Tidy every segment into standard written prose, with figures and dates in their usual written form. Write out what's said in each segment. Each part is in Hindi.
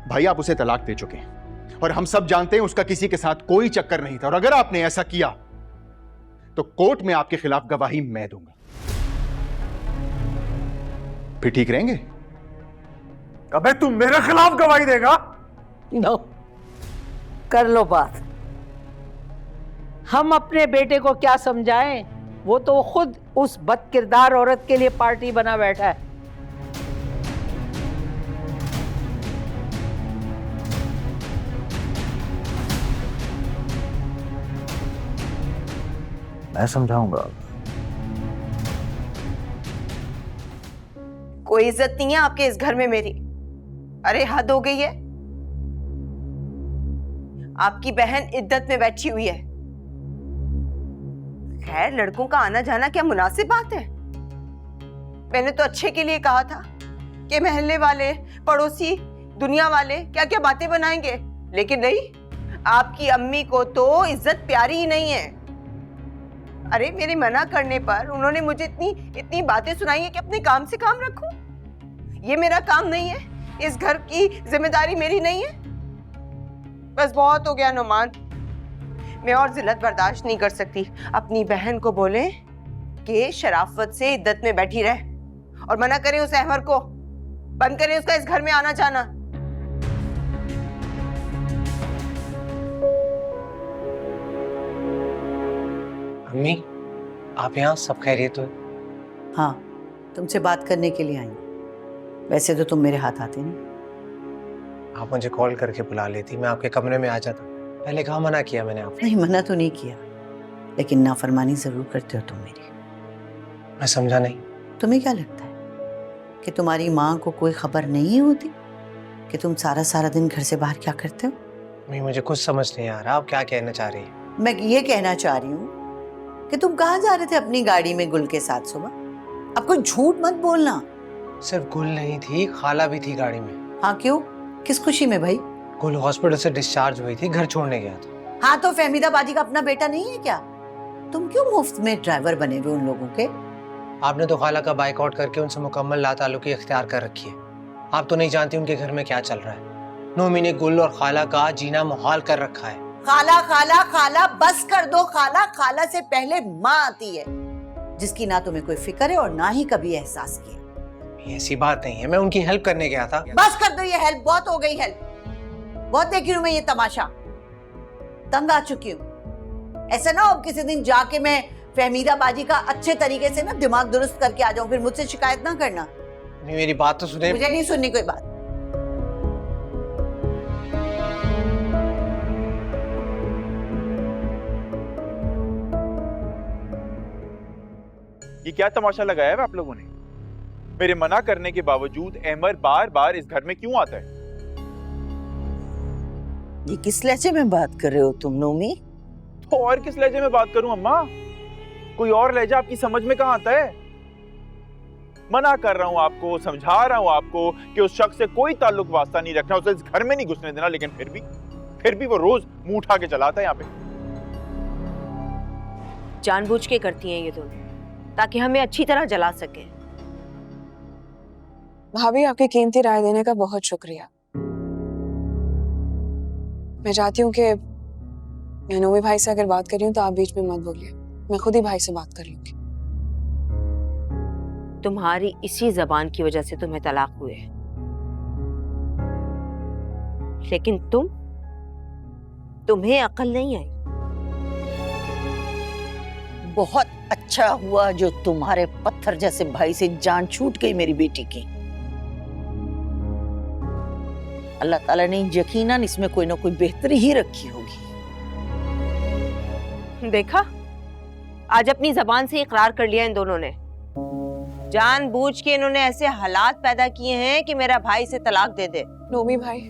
भाई आप उसे तलाक दे चुके हैं और हम सब जानते हैं उसका किसी के साथ कोई चक्कर नहीं था, और अगर आपने ऐसा किया तो कोर्ट में आपके खिलाफ गवाही मैं दूंगा। फिर ठीक रहेंगे? अबे तू मेरे खिलाफ गवाही देगा? नो, कर लो बात। हम अपने बेटे को क्या समझाएं? वो तो खुद उस बदकिरदार औरत के लिए पार्टी बना बैठा है। मैं समझाऊंगा। कोई इज्जत नहीं है आपके इस घर में मेरी। अरे हद हो गई है। आपकी बहन इद्दत में बैठी हुई है। खैर, लड़कों का आना जाना क्या मुनासिब बात है? मैंने तो अच्छे के लिए कहा था कि मोहल्ले वाले, पड़ोसी, दुनिया वाले क्या क्या बातें बनाएंगे, लेकिन नहीं, आपकी अम्मी को तो इज्जत प्यारी ही नहीं है। अरे मेरे मना करने पर उन्होंने मुझे इतनी बातें सुनाई है कि अपने काम से काम रखूं। ये मेरा काम नहीं है, इस घर की जिम्मेदारी मेरी नहीं है। बस बहुत हो गया नुमान, मैं और जिल्लत बर्दाश्त नहीं कर सकती। अपनी बहन को बोले कि शराफत से इद्दत में बैठी रहे और मना करें उस अहमर को, बंद करें उसका इस घर में आना जाना। अम्मी, आप यहाँ सब खैरियत हो? हाँ, तुमसे बात करने के लिए आई हूँ। वैसे तो तुम मेरे हाथ आते नहीं। आप मुझे कॉल करके बुला लेती, मैं आपके कमरे में आ जाता। पहले कहाँ मना किया मैंने आपको? नहीं, मना तो नहीं किया, लेकिन नाफरमानी जरूर करते हो तुम मेरी। मैं समझा नहीं। तुम्हें क्या लगता है कि तुम्हारी माँ को कोई खबर नहीं होती कि तुम सारा दिन घर से बाहर क्या करते हो? अम्मी, मुझे कुछ समझ नहीं आ रहा, आप क्या कहना चाह रही हैं? मैं ये कहना चाह रही हूँ कि तुम कहाँ जा रहे थे अपनी गाड़ी में गुल के साथ सुबह? अब कोई झूठ मत बोलना। सिर्फ गुल नहीं थी, खाला भी थी गाड़ी में। हाँ, क्यों? किस खुशी में भाई? गुल हॉस्पिटल से डिस्चार्ज हुई थी, घर छोड़ने गया था। हाँ, तो फहमीदा बाजी का अपना बेटा नहीं है क्या? तुम क्यों मुफ्त में ड्राइवर बने हुए उन लोगों के? आपने तो खाला का बाइकआउट करके उनसे मुकम्मल लाताल्लुकी इख्तियार कर रखी है। आप तो नहीं जानती उनके घर में क्या चल रहा है। नोमी ने गुल और खाला का जीना मुहाल कर रखा है। खाला खाला खाला, बस कर दो खाला। खाला से पहले माँ आती है, जिसकी ना तुम्हें कोई फिक्र है और ना ही कभी एहसास किया। ऐसी बात नहीं है, मैं उनकी हेल्प करने गया था। बस कर दो ये हेल्प, बहुत हो गई हेल्प। बहुत देख रही हूँ मैं ये तमाशा, तंग आ चुकी हूँ। ऐसा ना हो किसी दिन जाके मैं फहमीदा बाजी का अच्छे तरीके से ना दिमाग दुरुस्त करके आ जाऊं, फिर मुझसे शिकायत ना करना। मेरी बात तो सुने। मुझे नहीं सुननी कोई बात। ये क्या तमाशा लगाया है आप लोगों ने? मेरे मना करने के बावजूद अहमर बार बार इस घर में क्यों आता है? ये किस लहजे में बात कर रहे हो तुम नोमी? तो और किस लहजे में बात करूं अम्मा? कोई और लहजा आपकी समझ में कहां आता है? मना कर रहा हूं आपको, समझा रहा हूं आपको कि उस शख्स से कोई ताल्लुक वास्ता नहीं रखना, उसे इस घर में नहीं घुसने देना, लेकिन फिर भी वो रोज मुंह उठा के चलाता है यहाँ पे। जानबूझ के करती हैं ये दोनों, ताकि हमें अच्छी तरह जला सके। भाभी, आपकी कीमती राय देने का बहुत शुक्रिया। मैं चाहती हूँ कि मैं नोमी भाई से अगर बात कर रही हूँ तो आप बीच में मत बोलिए, मैं खुद ही भाई से बात कर लूंगी। तुम्हारी इसी जबान की वजह से तुम्हें तलाक हुए, लेकिन तुम्हें अकल नहीं आई। बहुत अच्छा हुआ जो तुम्हारे पत्थर जैसे भाई से जान छूट गई मेरी बेटी की। अल्लाह ताला ने यकीनन इसमें कोई ना कोई बेहतरी ही रखी होगी। देखा, आज अपनी जबान से इकरार कर लिया इन दोनों ने। जानबूझ के इन्होंने ऐसे हालात पैदा किए हैं कि मेरा भाई से तलाक दे दे। नोमी भाई,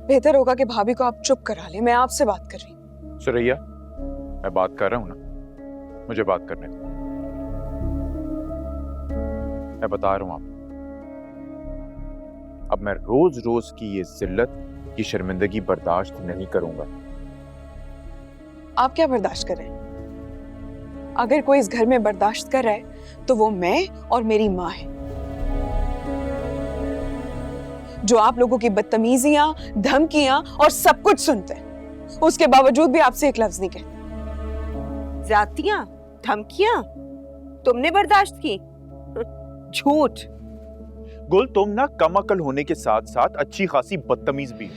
बेहतर होगा कि भाभी को आप चुप करा ले, मैं आपसे बात कर रही हूँ। सुरैया, मैं बात कर रहा हूं ना, मुझे बात करने दो। मैं बता रहा हूं आपको, अब मैं रोज रोज की ये जिल्लत, की शर्मिंदगी बर्दाश्त नहीं करूंगा। आप क्या बर्दाश्त कर रहे हैं? अगर कोई इस घर में बर्दाश्त कर रहा है तो वो मैं और मेरी माँ है। जो आप लोगों की बदतमीजियां, धमकियां और सब कुछ सुनते हैं, उसके बावजूद भी आपसे एक लफ्ज नहीं कहते। जातियां, धमकियां तुमने बर्दाश्त की? झूठ। गुल, तुम ना कम अकल होने के साथ साथ अच्छी खासी बदतमीज भी हो।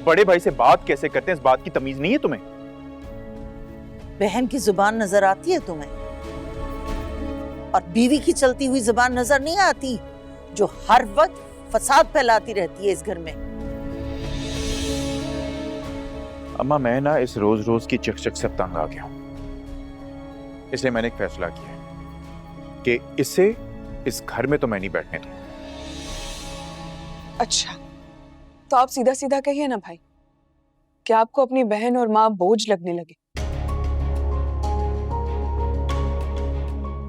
बड़े भाई से बात कैसे करते हैं इस बात की तमीज नहीं है तुम्हें? बहन की जुबान नजर आती है तुम्हें? और बीवी की चलती हुई जुबान नजर नहीं आती, जो हर वक्त फसाद फैलाती रहती है इस घर में। अम्मा, मैं ना इस रोज रोज की चिक से तंग आ गया हूं, इसलिए मैंने एक फैसला किया है कि इससे इस घर में तो मैं नहीं बैठने दूंगा। अच्छा, तो आप सीधा सीधा कहिए ना भाई, क्या आपको अपनी बहन और माँ बोझ लगने लगे?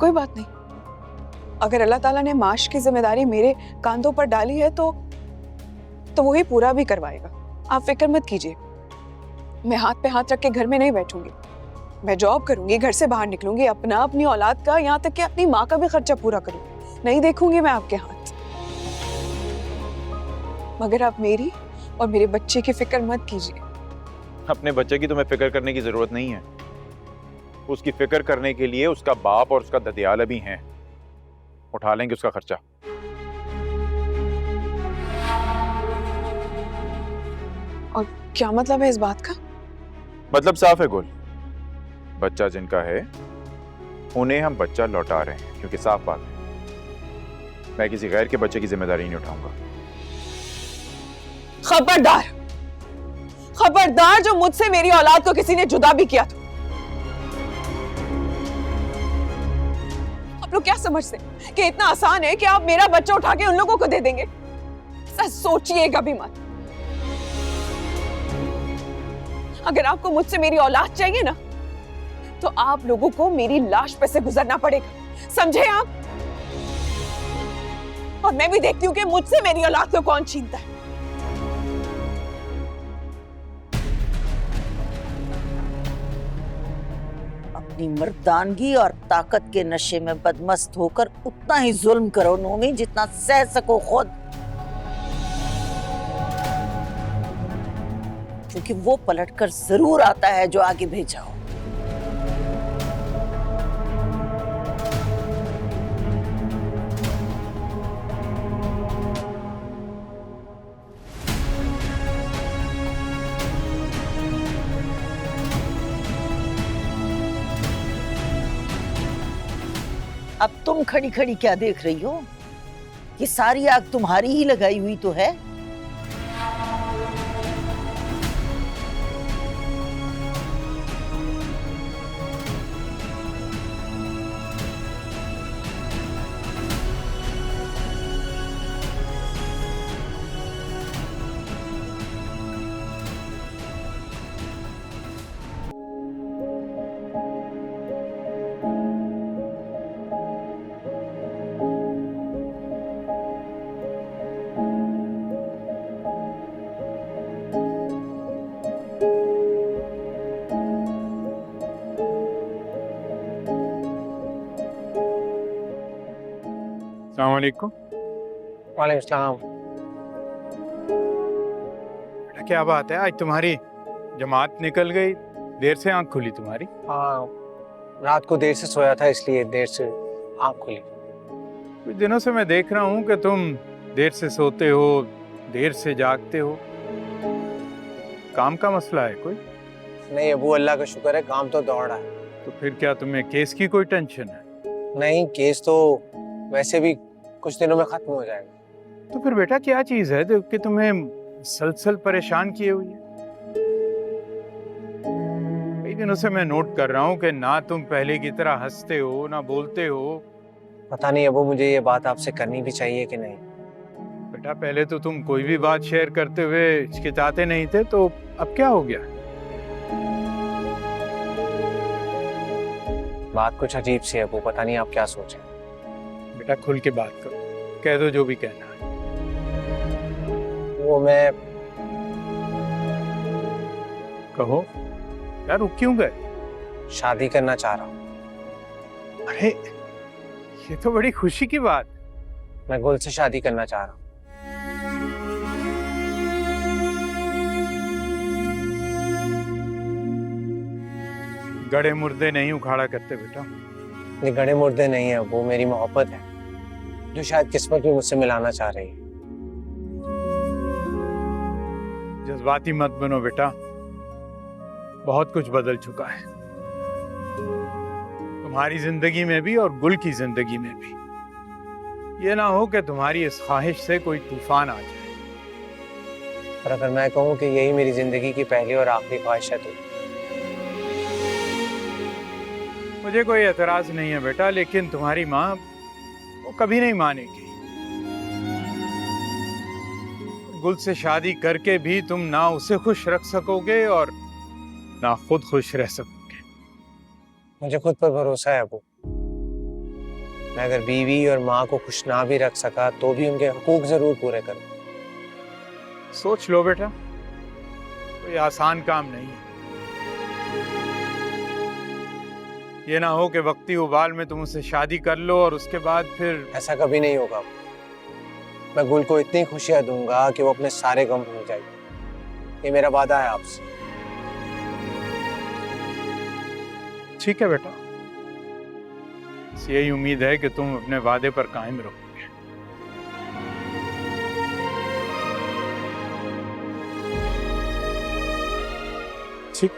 कोई बात नहीं, अगर अल्लाह ताला ने माश की जिम्मेदारी मेरे कांधों पर डाली है तो वही पूरा भी करवाएगा। आप फिक्र मत कीजिए। मैं हाथ पे हाथ रख के घर में नहीं बैठूंगी। मैं जॉब करूंगी, घर से बाहर निकलूंगी, अपना, अपनी औलाद का, यहाँ तक कि अपनी माँ का भी खर्चा पूरा करूंगी। नहीं देखूंगी मैं आपके हाथ। मगर आप मेरी और मेरे बच्चे की फिक्र मत कीजिए। अपने बच्चे की तुम्हें फिक्र करने की जरूरत नहीं है। उसकी फिक्र करने के लिए उसका बाप और उसका ददियाल भी हैं, उठा लेंगे उसका खर्चा। और क्या मतलब है इस बात का? मतलब साफ है गुल, बच्चा जिनका है उन्हें हम बच्चा लौटा रहे हैं, क्योंकि साफ बात है मैं किसी गैर के बच्चे की जिम्मेदारी नहीं उठाऊंगा। खबरदार, खबरदार, जो मुझसे मेरी औलाद को किसी ने जुदा भी किया तो। आप लोग क्या समझते हैं कि इतना आसान है कि आप मेरा बच्चा उठा के उन लोगों को दे देंगे? सच सोचिएगा भी मत। अगर आपको मुझसे मेरी औलाद चाहिए ना, तो आप लोगों को मेरी लाश पे से गुजरना पड़ेगा, समझे आप? और मैं भी देखती हूँ कि मुझसे मेरी औलाद को कौन छीनता है। अपनी मर्दानगी और ताकत के नशे में बदमस्त होकर उतना ही जुल्म करो नोमी, जितना सह सको खुद, क्योंकि वो पलटकर जरूर आता है जो आगे भेजा हो। अब तुम खड़ी खड़ी क्या देख रही हो? ये सारी आग तुम्हारी ही लगाई हुई तो है। अस्सलाम वालेकुम। वालेकुम सलाम। बेटा क्या बात है, आज तुम्हारी जमात निकल गई, देर से आंख खुली तुम्हारी। हाँ, रात को देर से सोया था इसलिए देर से आँख खुली। कुछ दिनों से मैं देख रहा हूँ कि तुम देर से सोते हो, देर से जागते हो। काम का मसला है कोई? नहीं अबू, अल्लाह का शुक्र है, काम तो दौड़ रहा है। तो फिर क्या तुम्हें केस की कोई टेंशन है? नहीं, केस तो वैसे भी कुछ दिनों में खत्म हो जाएगा। तो फिर बेटा क्या चीज है जो कि तुम्हें सलसल परेशान किए हुई है? कई दिनों से मैं नोट कर रहा हूँ कि ना तुम पहले की तरह हंसते हो, ना बोलते हो। पता नहीं अबू, मुझे ये बात आपसे करनी भी चाहिए कि नहीं। बेटा पहले तो तुम कोई भी बात शेयर करते हुए हिचकिचाते नहीं थे, तो अब क्या हो गया? बात कुछ अजीब सी है अबू, पता नहीं आप क्या सोचें। बेटा खुल के बात करो, कह दो जो भी कहना है। वो मैं कहो यार, रुक क्यों गए? शादी करना चाह रहा हूँ। अरे ये तो बड़ी खुशी की बात। मैं गुल से शादी करना चाह रहा हूँ। गड़े मुर्दे नहीं उखाड़ा करते बेटा। ये गड़े मुर्दे नहीं है, वो मेरी मोहब्बत है जो शायद किस्मत भी मुझसे मिलाना चाह रही है। जज्बाती मत बनो बेटा, बहुत कुछ बदल चुका है तुम्हारी जिंदगी में भी और गुल की जिंदगी में भी। ये ना हो कि तुम्हारी इस ख्वाहिश से कोई तूफान आ जाए। और अगर मैं कहूँ कि यही मेरी जिंदगी की पहली और आखिरी ख्वाहिश है तो मुझे कोई एतराज नहीं है बेटा, लेकिन तुम्हारी माँ वो कभी नहीं मानेगी। गुल से शादी करके भी तुम ना उसे खुश रख सकोगे और ना खुद खुश रह सकोगे। मुझे खुद पर भरोसा है अबू। मैं अगर बीवी और माँ को खुश ना भी रख सका तो भी उनके हकूक जरूर पूरे करूँ। सोच लो बेटा, कोई आसान काम नहीं है। ये ना हो कि वक्ती उबाल में तुम उससे शादी कर लो और उसके बाद फिर। ऐसा कभी नहीं होगा। मैं गुल को इतनी खुशियां दूंगा कि वो अपने सारे गम भूल जाएगी। ये मेरा वादा है आपसे। ठीक है बेटा, बस यही उम्मीद है कि तुम अपने वादे पर कायम रहोगे। ठीक।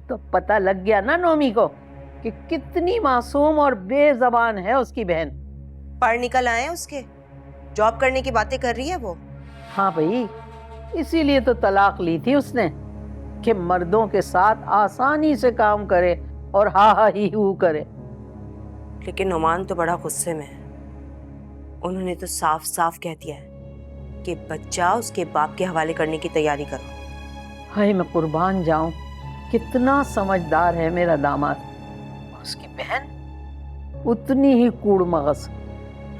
तो पता लग गया ना नोमी को कि कितनी मासूम और बेजबान है उसकी बहन। पढ़ निकल आए उसके, जॉब करने की बातें कर रही है वो। हाँ भाई, इसीलिए तो तलाक ली थी उसने कि मर्दों के साथ आसानी से काम करे और हा हा ही हू करे। लेकिन नुमान तो बड़ा गुस्से में है। उन्होंने तो साफ साफ कह दिया है कि बच्चा उसके बाप के हवाले करने की तैयारी करो। हाय मैं कुर्बान जाऊं, कितना समझदार है मेरा दामाद। और उसकी बहन उतनी ही कूड़ मगज।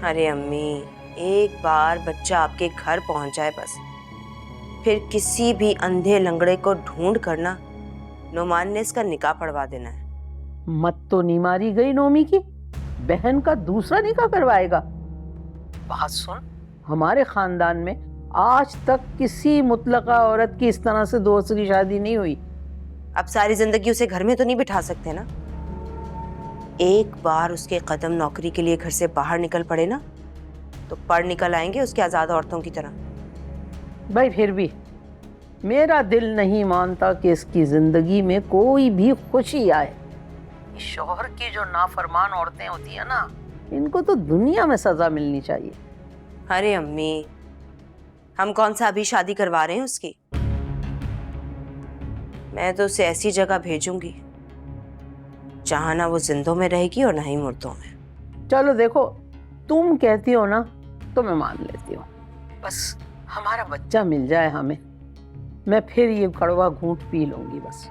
अरे अम्मी, एक बार बच्चा आपके घर पहुंच जाए बस, फिर किसी भी अंधे लंगड़े को ढूंढ करना नुमान ने इसका निकाह पढ़वा देना है। मत तो नहीं मारी गई नोमी की, बहन का दूसरा निकाह करवाएगा। बात सुन, हमारे खानदान में आज तक किसी मुतलका औरत की इस तरह से दूसरी शादी नहीं हुई। अब सारी जिंदगी उसे घर में तो नहीं बिठा सकते ना। एक बार उसके कदम नौकरी के लिए घर से बाहर निकल पड़े ना तो पढ़ निकल आएंगे उसके आजाद औरतों की तरह। भाई फिर भी मेरा दिल नहीं मानता कि इसकी जिंदगी में कोई भी खुशी आए। शौहर की जो नाफरमान औरतें होती है ना, इनको तो दुनिया में सजा मिलनी चाहिए। अरे अम्मी, हम कौन सा अभी शादी करवा रहे हैं उसकी। मैं तो उसे ऐसी जगह भेजूंगी जहां ना वो जिंदों में रहेगी और ना ही मुर्दों में। चलो देखो, तुम कहती हो ना तो मैं मान लेती हूँ। बस हमारा बच्चा मिल जाए हमें, मैं फिर ये कड़वा घूंट पी लूंगी बस।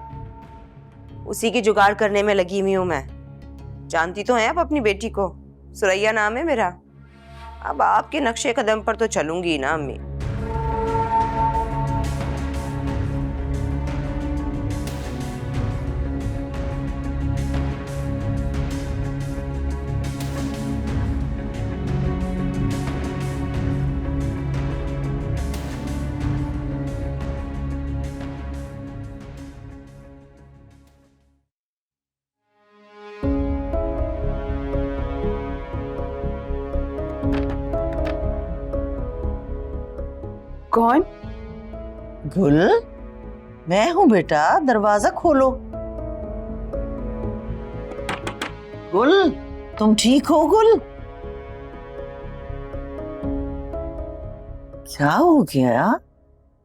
उसी की जुगाड़ करने में लगी हुई हूं मैं। जानती तो हैं आप अपनी बेटी को, सुरैया नाम है मेरा। अब आपके नक्शे कदम पर तो चलूंगी ना अम्मी। कौन? गुल, मैं हूं बेटा, दरवाजा खोलो। गुल, तुम ठीक हो गुल? क्या हो गया?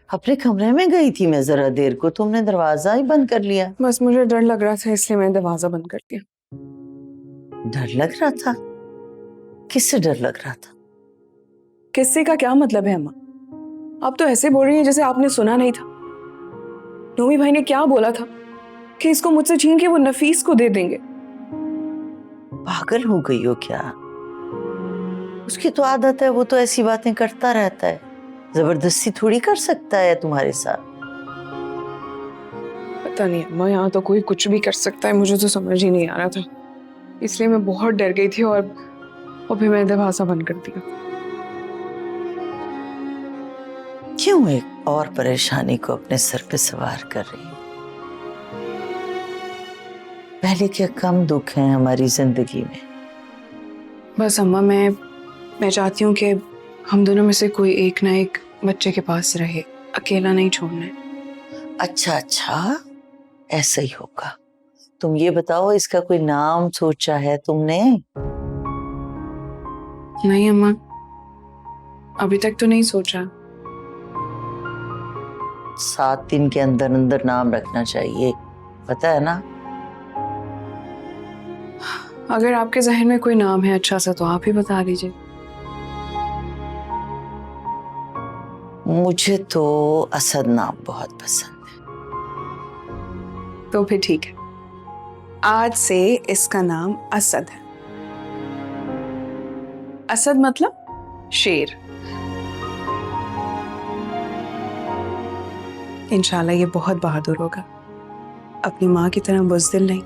अपने कमरे में गई थी मैं जरा देर को, तुमने दरवाजा ही बंद कर लिया। बस मुझे डर लग रहा था इसलिए मैंने दरवाजा बंद कर दिया। डर लग रहा था? किससे डर लग रहा था? किस्से का क्या मतलब है अम्मा? आप तो ऐसे बोल रही हैं जैसे आपने सुना नहीं था। नोमी भाई ने क्या बोला था कि इसको मुझसे छीन के वो नफीस को दे देंगे। पागल हो गई हो क्या? उसकी तो आदत है, वो तो ऐसी बातें करता रहता है। जबरदस्ती थोड़ी कर सकता है तुम्हारे साथ। पता नहीं अम्मा, यहाँ तो कोई कुछ भी कर सकता है, मुझे तो समझ ही नहीं आ रहा था, इसलिए मैं बहुत डर गई थी और फिर मैंने दरवाजा बंद कर दिया। क्यों एक और परेशानी को अपने सर पे सवार कर रही है? पहले क्या कम दुख है हमारी जिंदगी में? बस अम्मा, मैं चाहती हूँ कि हम दोनों में से कोई एक ना एक बच्चे के पास रहे, अकेला नहीं छोड़ना है। अच्छा, ऐसा ही होगा। तुम ये बताओ, इसका कोई नाम सोचा है तुमने? नहीं अम्मा, अभी तक तो नहीं सोचा। 7 दिन के अंदर अंदर नाम रखना चाहिए, पता है ना? अगर आपके जहन में कोई नाम है अच्छा सा तो आप ही बता दीजिए। मुझे तो असद नाम बहुत पसंद है। तो फिर ठीक है, आज से इसका नाम असद है। असद मतलब शेर। इंशाल्लाह ये बहुत बहादुर होगा, अपनी माँ की तरह बुज़दिल नहीं।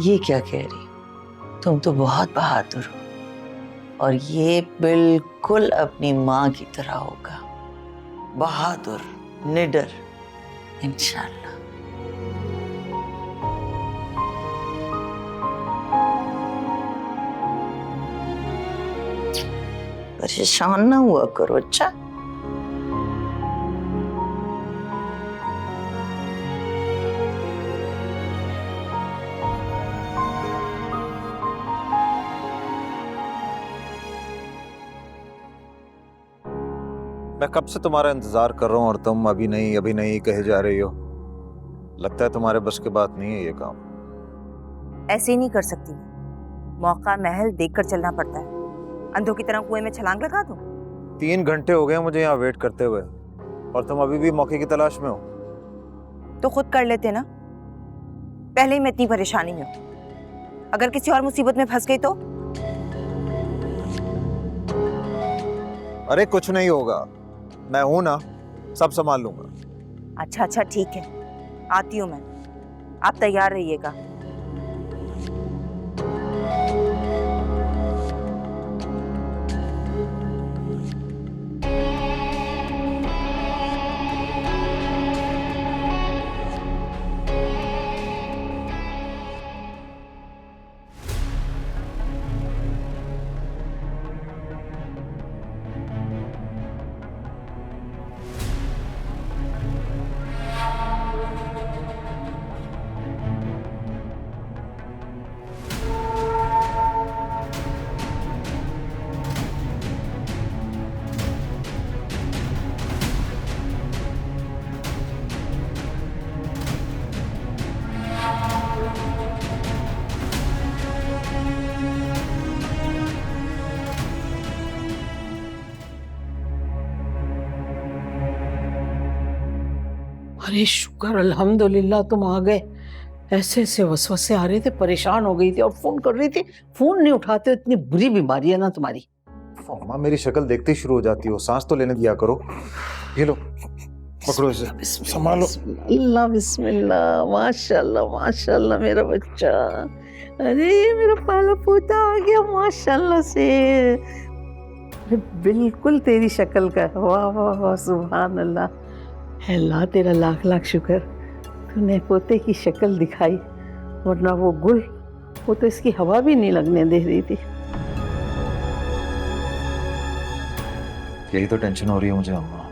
ये क्या कह रही? तुम तो बहुत बहादुर हो, और ये बिल्कुल अपनी माँ की तरह होगा, बहादुर, निडर, इंशाल्लाह। परेशान ना हुआ करो, अच्छा? मैं कब से तुम्हारा इंतजार कर रहा हूँ और तुम अभी नहीं कहे जा रही हो। लगता है तुम्हारे बस की बात नहीं है ये काम। ऐसे ही नहीं कर सकती, मौका महल देखकर चलना पड़ता है। अंधों की तरह कुएं में छलांग लगा दूं? 3 घंटे हो गए मुझे यहाँ वेट करते हुए और तुम अभी भी मौके की तलाश में हो। तो खुद कर लेते ना, पहले ही मैं इतनी परेशानी में हूं, अगर किसी और मुसीबत में फंस गई तो? अरे कुछ नहीं होगा, मैं हूं ना, सब संभाल लूंगा। अच्छा ठीक है, आती हूँ मैं, आप तैयार रहिएगा। अरे शुक्र अल्हम्दुलिल्लाह तुम आ गए। ऐसे ऐसे वसवसे आ रहे थे, परेशान हो गई थी और फोन कर रही थी, फोन नहीं उठाते। इतनी बुरी बीमारी है ना तुम्हारी। अम्मा मेरी शक्ल देखते ही शुरू हो जाती हो, सांस तो लेने दिया करो। ये लो पकड़ो इसे, संभालो। अल्लाह बिस्मिल्लाह, माशाल्लाह माशाल्लाह मेरा बच्चा। अरे ये मेरा पाला पोता आ गया माशाल्लाह से, बिल्कुल तेरी शक्ल का। वाह वाह वाह, सुभान अल्लाह। अल्लाह तेरा लाख लाख शुक्र, तूने पोते की शक्ल दिखाई, वरना वो गुल, वो तो इसकी हवा भी नहीं लगने दे रही थी। यही तो टेंशन हो रही है मुझे अम्मा।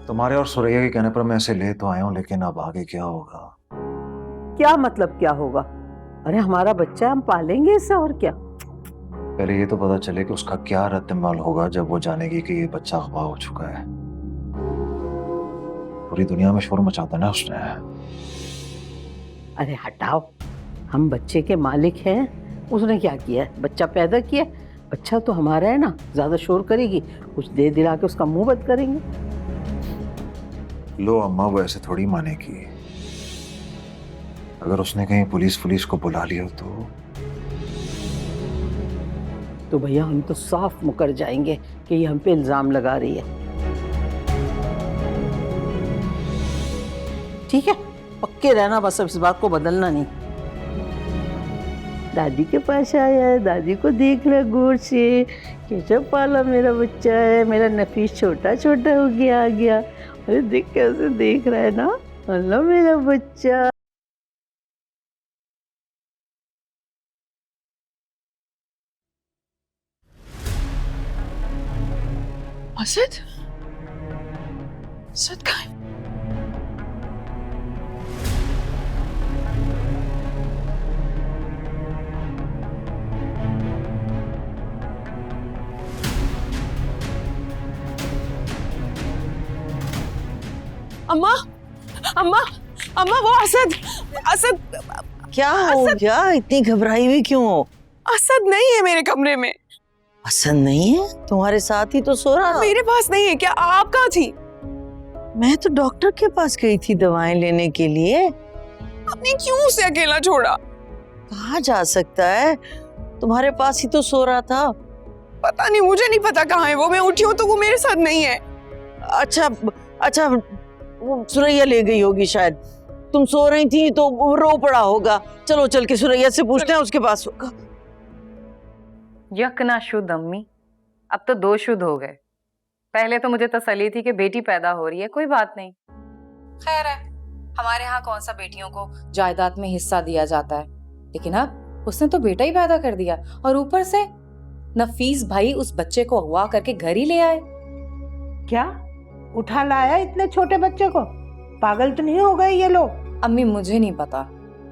तुम्हारे और सुरैया के कहने पर मैं ऐसे ले तो आया हूँ, लेकिन अब आगे क्या होगा? क्या मतलब क्या होगा? अरे हमारा बच्चा, हम पालेंगे इसे, और क्या। पहले ये तो पता चले कि उसका क्या रद्द-ए-अमल होगा जब वो जानेगी कि ये बच्चा अगवा हो चुका है। पूरी दुनिया में शोर मचा देना उसने। अरे हटाओ, हम बच्चे के मालिक हैं। उसने क्या किया है? बच्चा पैदा किया, बच्चा तो हमारा है ना। ज्यादा शोर करेगी, कुछ दे दिला के उसका मुंह बंद करेंगे। लो अम्मा, वो ऐसे थोड़ी मानेगी। अगर उसने कहीं पुलिस को बुला लिया तो तो भैया हम तो साफ मुकर जाएंगे कि ये हम पे इल्जाम लगा रही है। ठीक है, पक्के रहना, बस अब इस बात को बदलना नहीं। दादी के पास आया है, दादी को देख ले गौर से, कैसा पाला मेरा बच्चा है, मेरा नफीस छोटा छोटा हो गया आ गया। अरे देख कैसे देख रहा है ना, अल्लाह मेरा बच्चा। असद, असद कहाँ है? अम्मा, अम्मा, अम्मा वो असद, असद, क्या हो गया? इतनी घबराई हुई क्यों हो? असद नहीं है मेरे कमरे में। असद नहीं है? तुम्हारे साथ ही तो सो रहा। मेरे पास नहीं है। क्या आप कहाँ थी? मैं तो डॉक्टर के पास गई थी दवाएं लेने के लिए। आपने क्यों उसे अकेला छोड़ा? कहाँ जा सकता है, तुम्हारे पास ही तो सो रहा था। पता नहीं, मुझे नहीं पता कहाँ है वो। मैं उठी हूँ तो वो मेरे साथ नहीं है। अच्छा अच्छा, वो सुरैया ले गई होगी शायद। तुम सो रही थी तो वो रो पड़ा होगा। चलो चल के सुरैया से पूछते हैं, उसके पास होगा। यक ना शुद्ध अम्मी, अब तो 2 शुद्ध हो गए। पहले तो मुझे तसल्ली थी कि बेटी पैदा हो रही है, कोई बात नहीं, खैर है। हमारे यहाँ कौन सा बेटियों को जायदाद में हिस्सा दिया जाता है, लेकिन अब उसने तो बेटा ही पैदा कर दिया, और ऊपर से नफीस भाई उस बच्चे को अगवा करके घर ही ले आए। क्या उठा लाया इतने छोटे बच्चे को? पागल तो नहीं हो गए ये लोग? अम्मी मुझे नहीं पता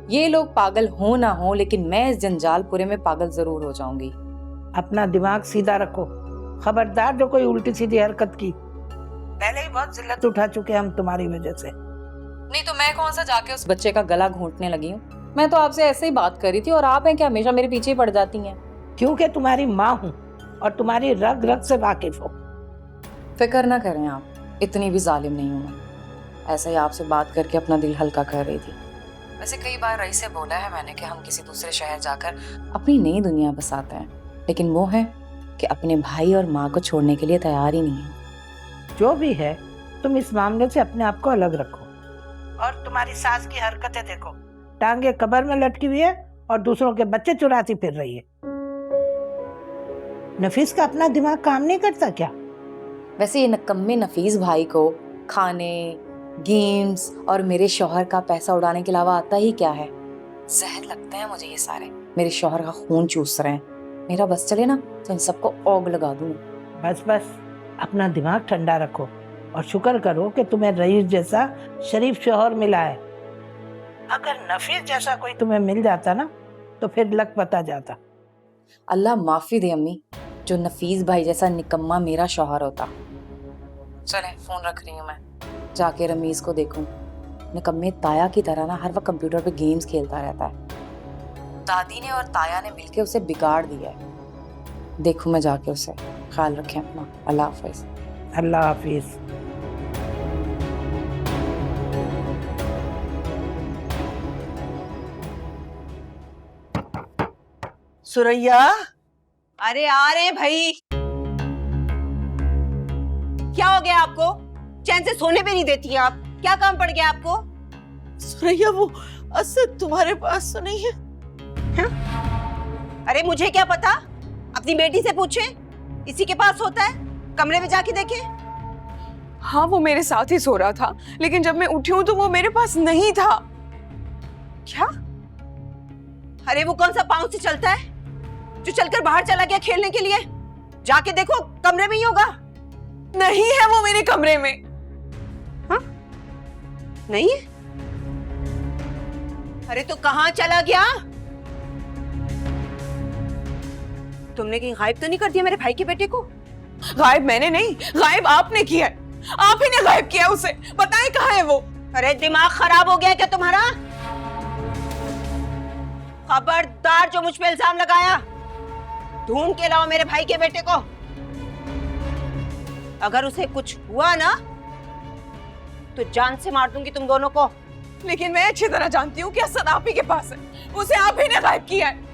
ये लोग पागल हो ना हो, लेकिन मैं इस जंजालपुरे में पागल जरूर हो जाऊंगी। अपना दिमाग सीधा रखो, खबरदार जो कोई उल्टी सीधी हरकत की। पहले ही बहुत जिल्लत उठा चुके हम तुम्हारी वजह से। नहीं तो मैं कौन सा जाके उस बच्चे का गला घोंटने लगी हूँ? मैं तो आपसे ऐसे ही बात कर रही थी, और आप हैं कि हमेशा मेरे पीछे ही पड़ जाती हैं। क्योंकि तुम्हारी माँ हूँ और तुम्हारी रग रग से वाकिफ हो। फिक्र ना करें आप, इतनी भी जालिम नहीं हूँ मैं। ऐसे ही आपसे बात करके अपना दिल हल्का कर रही थी। वैसे कई बार रईस से बोला है मैंने कि हम किसी दूसरे शहर जाकर अपनी नई दुनिया बसाते हैं, लेकिन वो है कि अपने भाई और माँ को छोड़ने के लिए तैयार ही नहीं है। जो भी है, तुम इस मामले से अपने आप को अलग रखो। और तुम्हारी सास की हरकतें देखो, टांगे कब्र में लटकी हुई है और दूसरों के बच्चे चुराती फिर रही है। नफीस का अपना दिमाग काम नहीं करता क्या? वैसे ये नकम्मे नफीस भाई को खाने, गेम्स और मेरे शौहर का पैसा उड़ाने के अलावा आता ही क्या है? जहर लगते हैं मुझे ये सारे, मेरे शौहर का खून चूस रहे हैं। मेरा बस चले ना तो इन सबको ओग लगा दूं। बस बस, अपना दिमाग ठंडा रखो और शुक्र करो कि तुम्हें रईस जैसा शरीफ शौहर मिला है। अगर नफीस जैसा कोई तुम्हें मिल जाता ना तो फिर लक पता जाता। अल्लाह माफी दे अम्मी, जो नफीस भाई जैसा निकम्मा मेरा शौहर होता। चले, फोन रख रही हूँ मैं, जाके रमीज को देखूं। निकम्मे ताया की तरह ना हर वक्त कंप्यूटर पे गेम्स खेलता रहता है। दादी ने और ताया ने मिलके उसे बिगाड़ दिया है। देखूं मैं जाके उसे। ख्याल रखें अपना। अल्लाह हाफिज। अल्लाह हाफिज। सुरैया, अरे आ रहे हैं भाई। क्या हो गया आपको? चैन से सोने पे नहीं देती आप? क्या काम पड़ गया आपको? सुरैया वो असद तुम्हारे पास तो नहीं है? अरे मुझे क्या पता, अपनी बेटी से पूछे, इसी के पास होता है, कमरे में जाके देखे। हाँ वो मेरे साथ ही सो रहा था, लेकिन जब मैं उठी हूँ तो वो मेरे पास नहीं था। क्या? अरे वो कौन सा पाँव से चलता है जो चलकर बाहर चला गया खेलने के लिए? जाके देखो, कमरे में ही होगा। नहीं है वो मेरे कमरे में। हाँ? नहीं है? अरे तो कहाँ चला गया? तुमने कहीं गायब तो नहीं कर दिया मेरे भाई के बेटे को? गायब मैंने नहीं, गायब आपने किया है। आप ही ने गायब किया उसे। बताएं कहाँ है वो? अरे दिमाग खराब हो गया क्या तुम्हारा? खबरदार जो मुझ पे इल्जाम लगाया, ढूंढ के लाओ मेरे भाई के बेटे को। अगर उसे कुछ हुआ ना तो जान से मार दूंगी तुम दोनों को। लेकिन मैं अच्छी तरह जानती हूँ कि असद आप ही के पास है, उसे आप ही ने गायब किया है।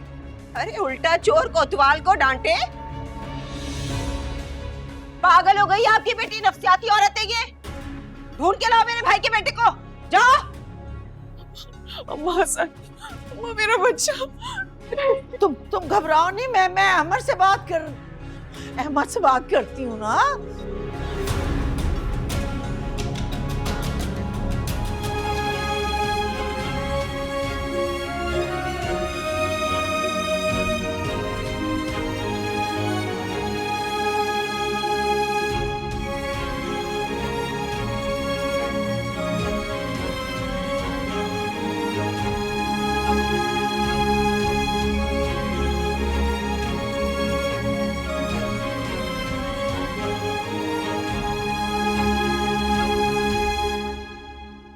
अरे उल्टा चोर कोतवाल को डांटे। पागल हो गई आपकी बेटी, नफसियाती औरत है ये। ढूंढ के लाओ मेरे भाई के बेटे को, जाओ। अम्मा हसन, अम्मा मेरा बच्चा। तुम घबराओ नहीं, मैं अमर से अहमद से बात करती हूँ ना।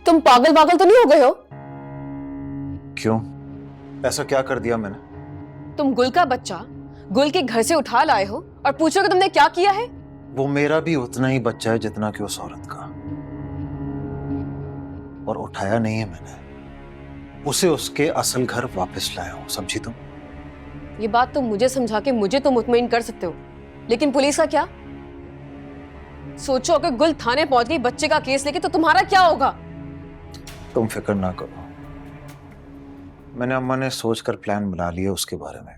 तुम पागल तो नहीं हो गए हो? क्यों? ऐसा क्या कर दिया मैंने? तुम गुल का बच्चा गुल के घर से उठा लाए हो और पूछो कि तुमने क्या किया है? वो मेरा भी उतना ही बच्चा है जितना कि उस औरत का, और उठाया नहीं है मैंने, उसे उसके असल घर वापस लाया हूं, समझी तुम? ये बात तुम मुझे समझा के मुझे तो मुतमईन कर सकते हो, लेकिन पुलिस का क्या? सोचो अगर गुल थाने पहुंच गई बच्चे का केस लेके तो तुम्हारा क्या होगा? तुम फिक्र ना करो, मैंने अम्मा ने सोचकर प्लान बना लिया उसके बारे में।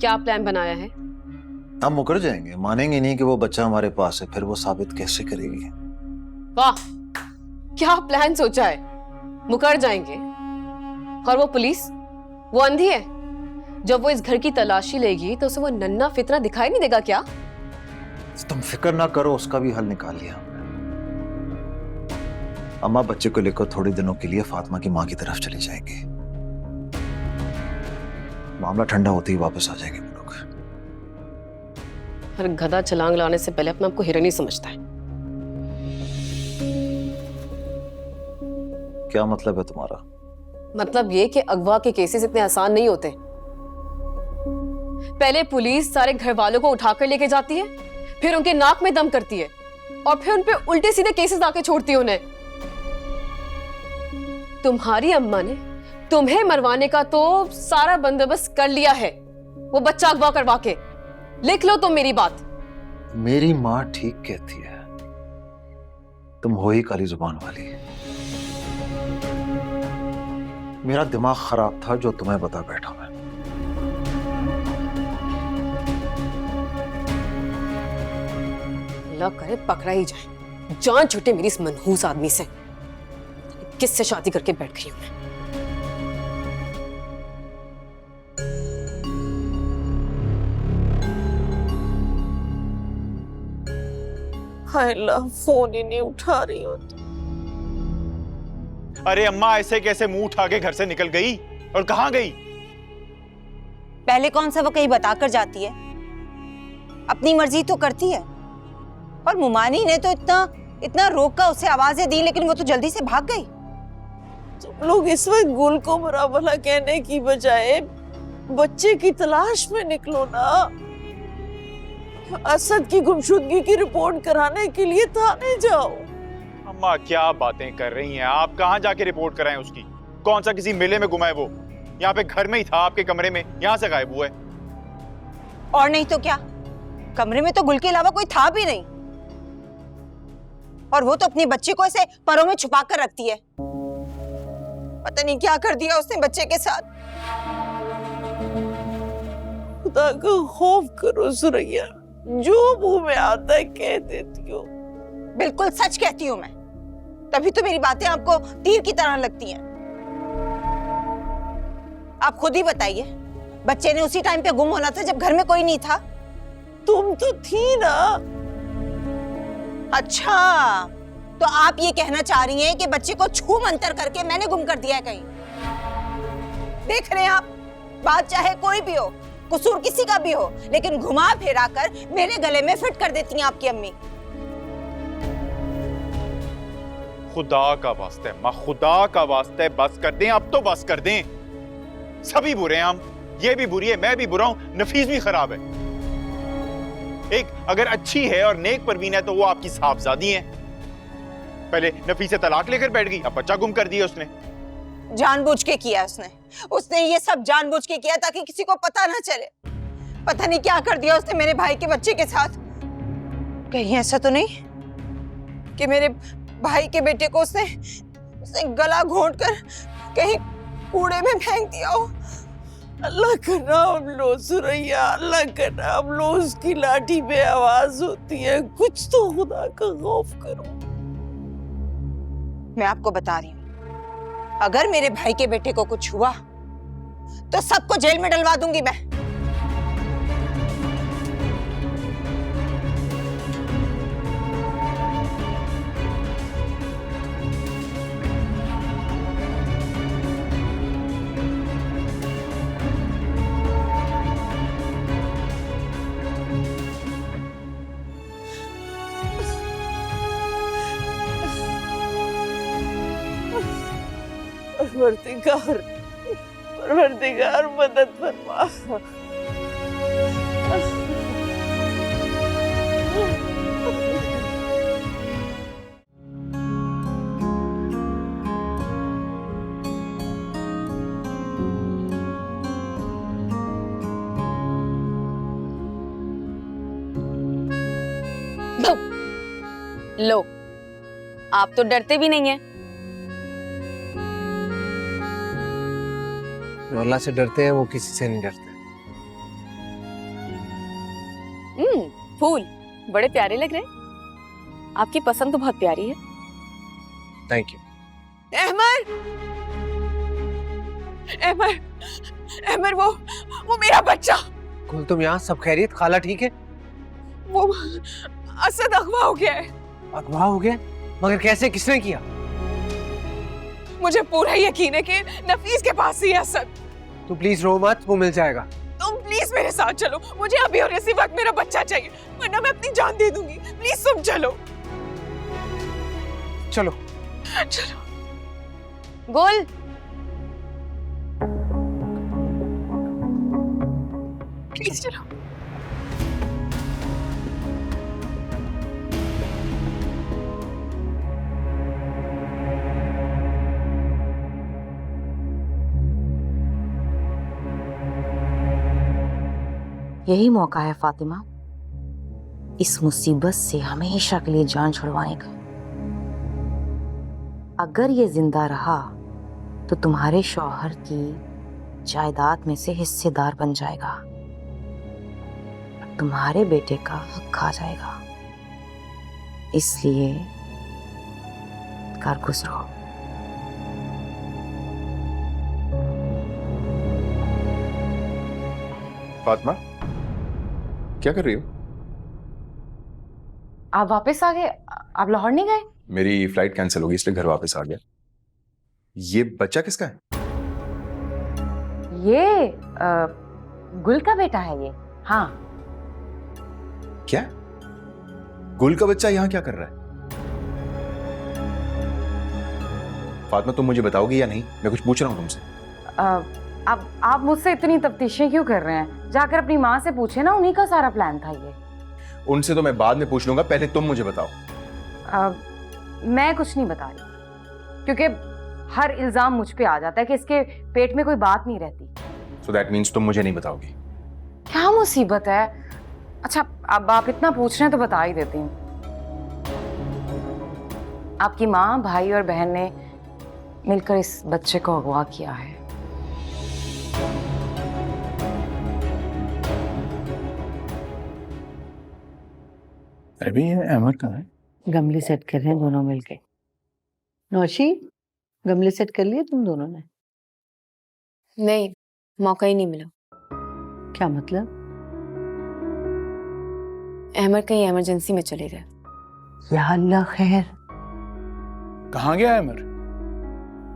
क्या प्लान बनाया है? हम मुकर जाएंगे, मानेंगे नहीं कि वो बच्चा हमारे पास है, फिर वो साबित कैसे करेगी? वाह, क्या प्लान सोचा है? मुकर जाएंगे? और वो पुलिस, वो अंधी है? जब वो इस घर की तलाशी लेगी तो उसे वो नन्हा फितरा दिखाई नहीं देगा क्या? तुम फिक्र ना करो, उसका भी हल निकाल लिया हमने। अम्मा बच्चे को लेकर थोड़े दिनों के लिए फातिमा की माँ की तरफ चली जाएंगी, मामला ठंडा होते ही वापस आ जाएंगे हम लोग। हर गधा छलांग लाने से पहले अपने आप को हिरनी समझता है। क्या मतलब है तुम्हारा? मतलब ये कि अगवा के केसेस इतने आसान नहीं होते। पहले पुलिस सारे घर वालों को उठाकर लेके जाती है, फिर उनके नाक में दम करती है और फिर उनपे उल्टे सीधे केसेस आके छोड़ती है उन्हें। तुम्हारी अम्मा ने तुम्हें मरवाने का तो सारा बंदोबस्त कर लिया है, वो बच्चा अगवा करवा के। लिख लो तुम मेरी बात। मेरी माँ ठीक कहती है, तुम हो ही काली जुबान वाली। मेरा दिमाग खराब था जो तुम्हें बता बैठा मैं। अल्लाह करे पकड़ा ही जाए, जान छूटे मेरी इस मनहूस आदमी से। किससे शादी करके बैठ गई हूं मैं? हाय अल्लाह, फोन ही नहीं उठा रही हो। अरे अम्मा, ऐसे कैसे मुंह उठा के घर से निकल गई? और कहां गई? पहले कौन सा वो कहीं बताकर जाती है? अपनी मर्जी तो करती है। और मुमानी ने तो इतना रोका, उसे आवाजें दी, लेकिन वो तो जल्दी से भाग गई। तुम लोग इस वक्त गुल को बुरा भला कहने की बजाय बच्चे की तलाश में निकलो ना। असद की गुमशुदगी की रिपोर्ट कराने के लिए थाने जाओ। अम्मा क्या बातें कर रही हैं आप? कहां जाके रिपोर्ट कराएं उसकी? कौन सा किसी मेले में घुमा है वो? यहाँ पे घर में ही था, आपके कमरे में, यहाँ से गायब हुआ है। और नहीं तो क्या, कमरे में तो गुल के अलावा कोई था भी नहीं। और वो तो अपने बच्चे को ऐसे परों में छुपा कर रखती है। पता नहीं क्या कर दिया उसने बच्चे के साथ। खुदा का खौफ करो सुरैया, जो मुंह में आता है कह देती हो। बिल्कुल सच कहती हूँ मैं, तभी तो मेरी बातें आपको तीर की तरह लगती हैं। आप खुद ही बताइए, बच्चे ने उसी टाइम पे गुम होना था जब घर में कोई नहीं था। तुम तो थी ना। अच्छा, तो आप ये कहना चाह रही हैं कि बच्चे को छू मंतर करके मैंने गुम कर दिया है कहीं? देख रहे हैं आप, बात चाहे कोई भी हो, कसूर किसी का भी हो, लेकिन घुमा फिरा कर मेरे गले में फिट कर देती हैं आपकी अम्मी। खुदा का वास्ता है माँ, खुदा का वास्ता है, बस कर दें अब तो, बस कर दें। सभी बुरे हैं हम, ये भी बुरी है, मैं भी बुरा हूं, नफीस भी खराब है। एक अगर अच्छी है और नेक परवीन है तो वो आपकी साहबजादी है। पहले नफीस से तलाक लेकर बैठ गई, अब बच्चा गुम कर दिया उसने। जानबूझ के किया उसने। उसने ये सब जानबूझ के किया ताकि किसी को पता ना चले। पता नहीं क्या कर दिया उसने मेरे भाई के बच्चे के साथ। कहीं ऐसा तो नहीं कि मेरे भाई के बेटे को उसने गला घोंट कर कहीं कूड़े में फेंक दिया हो। अल्लाह का नाम लो सुरैया, अल्लाह का नाम लो। उसकी लाठी पे आवाज होती है, कुछ तो खुदा का खौफ करो। मैं आपको बता रही हूँ, अगर मेरे भाई के बेटे को कुछ हुआ तो सबको जेल में डलवा दूंगी मैं। परवरदिगार मदद फरमा। लो, आप तो डरते भी नहीं हैं। जो अल्लाह से डरते हैं वो किसी से नहीं डरते। फूल बड़े प्यारे लग रहे हैं। आपकी पसंद तो बहुत प्यारी है। Thank you. अहमर, अहमर, अहमर, वो मेरा बच्चा। कुल तुम यहाँ, सब खैरियत? खाला ठीक है? वो असद अगवा हो गया है। अगवा हो गया? मगर कैसे, किसने किया? मुझे पूरा यकीन है कि नफीस के पास ही है असद। तू प्लीज रो मत, वो मिल जाएगा। तुम प्लीज मेरे साथ चलो, मुझे अभी और इसी वक्त मेरा बच्चा चाहिए, वरना मैं अपनी जान दे दूंगी। प्लीज तुम चलो। चलो चलो। गुल, प्लीज चलो। यही मौका है फातिमा, इस मुसीबत से हमेशा के लिए जान छुड़वाने का। अगर ये जिंदा रहा तो तुम्हारे शौहर की जायदाद में से हिस्सेदार बन जाएगा, तुम्हारे बेटे का हक खा जाएगा। इसलिए कारकुस रहो। फातिमा, क्या कर रही हो? आप वापस आ गए? आप लाहौर नहीं गए? मेरी फ्लाइट कैंसिल होगी इसलिए घर वापस आ गया। ये बच्चा किसका है? ये गुल का बेटा है ये। हाँ। क्या? गुल का बच्चा यहाँ क्या कर रहा है? फातिमा, तुम मुझे बताओगी या नहीं? मैं कुछ पूछ रहा हूँ तुमसे। अब आप मुझसे इतनी तफ्तीशें क्यों कर रहे हैं? जाकर अपनी माँ से पूछे ना, उन्हीं का सारा प्लान था ये। उनसे तो मैं बाद में पूछ लूंगा, पहले तुम मुझे बताओ। मैं कुछ नहीं बता रही, क्योंकि हर इल्जाम मुझ पे आ जाता है कि इसके पेट में कोई बात नहीं रहती। So that means तुम मुझे नहीं बताओगी। क्या मुसीबत है? अच्छा, अब आप इतना पूछ रहे हैं तो बता ही देती हूँ। आपकी माँ, भाई और बहन ने मिलकर इस बच्चे को अगवा किया है। अभी ये अहमद कहाँ है? गमले सेट कर रहे हैं दोनों मिलके। नौशी, गमले सेट कर लिए तुम दोनों ने? नहीं, मौका ही नहीं मिला। क्या मतलब? अहमद कहीं इमरजेंसी में चले गए। या अल्लाह खैर। कहाँ गया अहमद?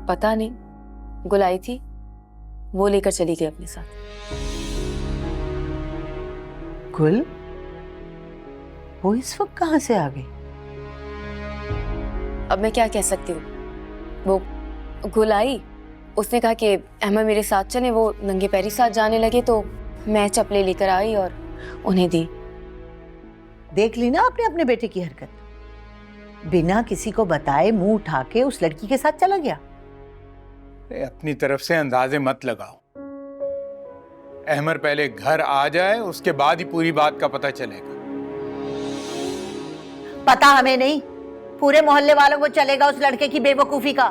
पता नहीं, गुल आई थी, वो लेकर चली गई अपने साथ। गुल? वो इस वक्त कहाँ से आ गई? अब मैं क्या कह सकती हूँ? वो गुल आई, उसने कहा कि अहमद मेरे साथ चले, वो नंगे पैरी साथ जाने लगे तो मैं चप्पलें लेकर आई और उन्हें दी। देख ली ना आपने अपने बेटे की हरकत, बिना किसी को बताए मुंह उठा के उस लड़की के साथ चला गया। अपनी तरफ से अंदाजे मत लगाओ। अहमर पहले घर आ जाए, उसके बाद ही पूरी बात का पता चलेगा। पता हमें नहीं, पूरे मोहल्ले वालों को चलेगा उस लड़के की बेवकूफी का।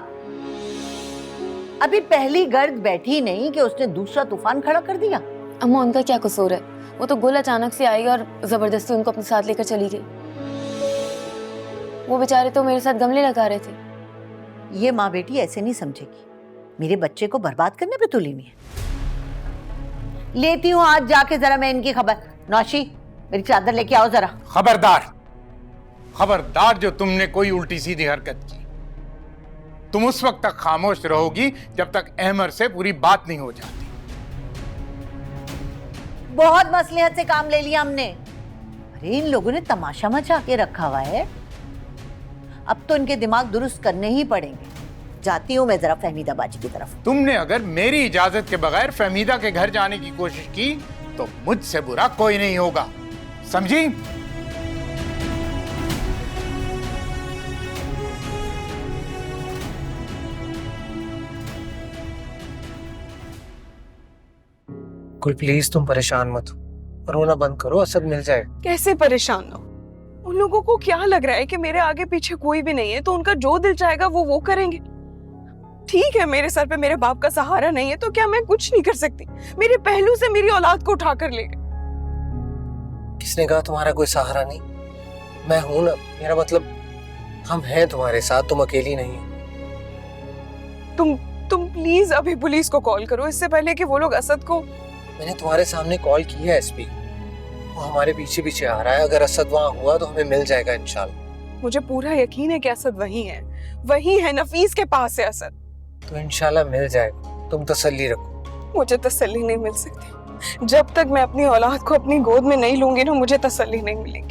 अभी पहली गर्द बैठी नहीं कि उसने दूसरा तूफान खड़ा कर दिया। अम्मा उनका क्या कसूर है? वो तो गुल अचानक से आई और जबरदस्ती उनको अपने साथ लेकर चली गई। वो बेचारे तो मेरे साथ गमले लगा रहे थे। ये माँ बेटी ऐसे नहीं समझेगी, मेरे बच्चे को बर्बाद करने पे तुली हुई है। लेती हूँ आज जाके जरा मैं इनकी खबर। नौशी, मेरी चादर लेके आओ जरा। खबरदार, खबरदार, जो तुमने कोई उल्टी सीधी हरकत की, तुम उस वक्त तक खामोश रहोगी जब तक अहमर से पूरी बात नहीं हो जाती। बहुत मसलिहत से काम ले लिया हमने। अरे इन लोगों ने तमाशा मचा के रखा हुआ है, अब तो इनके दिमाग दुरुस्त करने ही पड़ेंगे। जाती हूँ मैं जरा फहमीदा बाजी की तरफ। तुमने अगर मेरी इजाजत के बगैर फहमीदा के घर जाने की कोशिश की तो मुझसे बुरा कोई नहीं होगा, समझी? गुल प्लीज तुम परेशान मत हो, रोना बंद करो, असद मिल जाएगा। कैसे परेशान ना हो? उन लोगों को क्या लग रहा है कि मेरे आगे पीछे कोई भी नहीं है, तो उनका जो दिल चाहेगा वो करेंगे। ठीक है, मेरे सर पे मेरे बाप का सहारा नहीं है तो क्या मैं कुछ नहीं कर सकती? मेरे पहलू से मेरी औलाद को उठा कर ले गए। किसने कहा तुम्हारा कोई सहारा नहीं? मैं हूं ना, मेरा मतलब हम हैं तुम्हारे साथ, तुम अकेली नहीं हो। तुम प्लीज अभी पुलिस को कॉल करो, इससे पहले कि वो लोग असद को। मैंने तुम्हारे सामने कॉल की है एसपी, वो हमारे पीछे पीछे आ रहा है। अगर असद वहाँ हुआ तो हमें मिल जाएगा इंशाल्लाह। मुझे पूरा यकीन है कि असद वही है, नफीस के पास है असद। तो इंशाल्लाह मिल जाएगा, तुम तसल्ली रखो। मुझे तसल्ली नहीं मिल सकती जब तक मैं अपनी औलाद को अपनी गोद में नहीं लूंगी ना, मुझे तसल्ली नहीं मिलेगी।